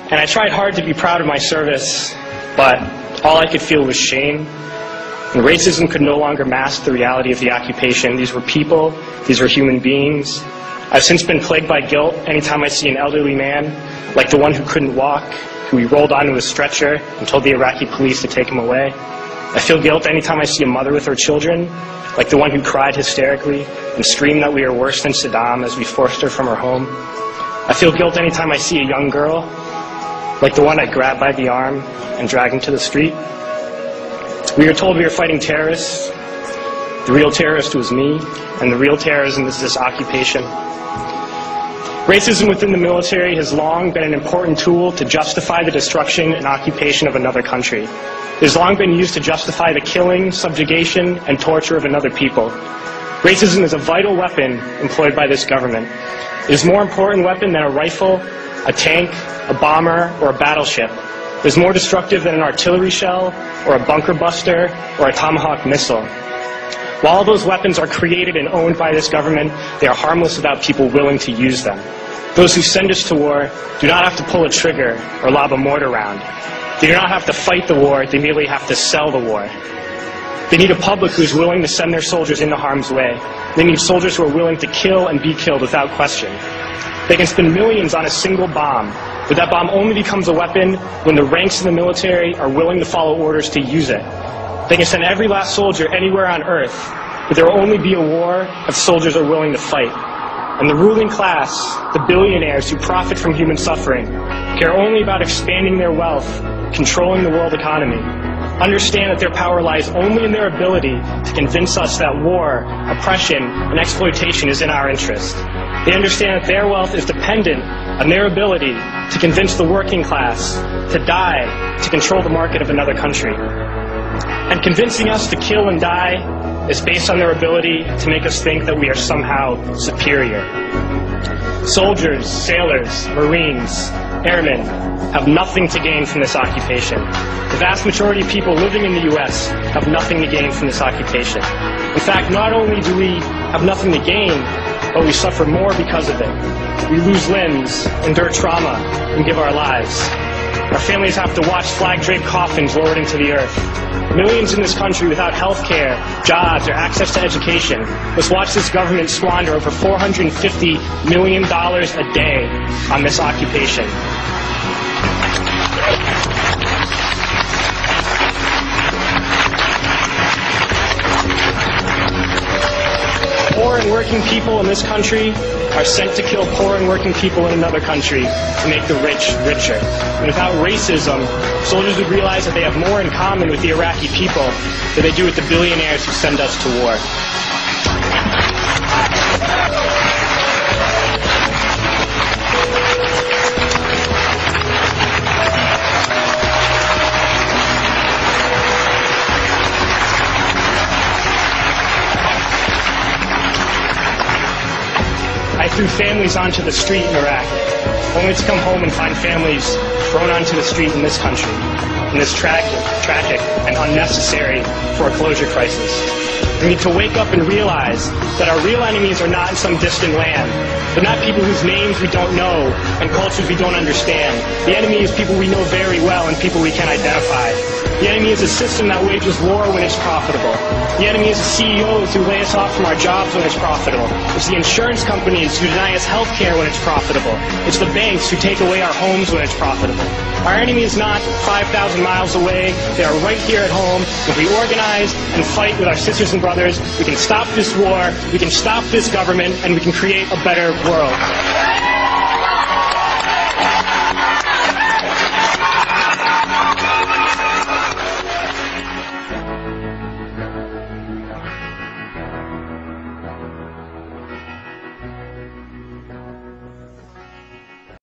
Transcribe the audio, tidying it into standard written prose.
And I tried hard to be proud of my service, but all I could feel was shame. And racism could no longer mask the reality of the occupation. These were people, these were human beings. I've since been plagued by guilt anytime I see an elderly man, like the one who couldn't walk, who we rolled onto a stretcher and told the Iraqi police to take him away. I feel guilt anytime I see a mother with her children, like the one who cried hysterically and screamed that we are worse than Saddam as we forced her from her home. I feel guilt anytime I see a young girl, like the one I grabbed by the arm and dragged into the street. We are told we are fighting terrorists. The real terrorist was me, and the real terrorism is this occupation. Racism within the military has long been an important tool to justify the destruction and occupation of another country. It has long been used to justify the killing, subjugation, and torture of another people. Racism is a vital weapon employed by this government. It is a more important weapon than a rifle, a tank, a bomber, or a battleship. It is more destructive than an artillery shell, or a bunker buster, or a Tomahawk missile. While all those weapons are created and owned by this government, they are harmless without people willing to use them. Those who send us to war do not have to pull a trigger or lob a mortar round. They do not have to fight the war, they merely have to sell the war. They need a public who is willing to send their soldiers into harm's way. They need soldiers who are willing to kill and be killed without question. They can spend millions on a single bomb, but that bomb only becomes a weapon when the ranks of the military are willing to follow orders to use it. They can send every last soldier anywhere on earth, but there will only be a war if soldiers are willing to fight. And the ruling class, the billionaires who profit from human suffering, care only about expanding their wealth, controlling the world economy. Understand that their power lies only in their ability to convince us that war, oppression, and exploitation is in our interest. They understand that their wealth is dependent on their ability to convince the working class to die to control the market of another country. And convincing us to kill and die is based on their ability to make us think that we are somehow superior. Soldiers, sailors, Marines, airmen have nothing to gain from this occupation. The vast majority of people living in the U.S. have nothing to gain from this occupation. In fact, not only do we have nothing to gain, but we suffer more because of it. We lose limbs, endure trauma, and give our lives. Our families have to watch flag-draped coffins lowered into the earth. Millions in this country without health care, jobs, or access to education must watch this government squander over $450 million a day on this occupation. Poor and working people in this country are sent to kill poor and working people in another country to make the rich richer. And without racism, soldiers would realize that they have more in common with the Iraqi people than they do with the billionaires who send us to war. I threw families onto the street in Iraq, only to come home and find families thrown onto the street in this country, in this tragic and unnecessary foreclosure crisis. We need to wake up and realize that our real enemies are not in some distant land. They're not people whose names we don't know and cultures we don't understand. The enemy is people we know very well and people we can identify. The enemy is a system that wages war when it's profitable. The enemy is the CEOs who lay us off from our jobs when it's profitable. It's the insurance companies who deny us health care when it's profitable. It's the banks who take away our homes when it's profitable. Our enemy is not 5,000 miles away. They are right here at home. If we organize and fight with our sisters and brothers, we can stop this war, we can stop this government, and we can create a better world.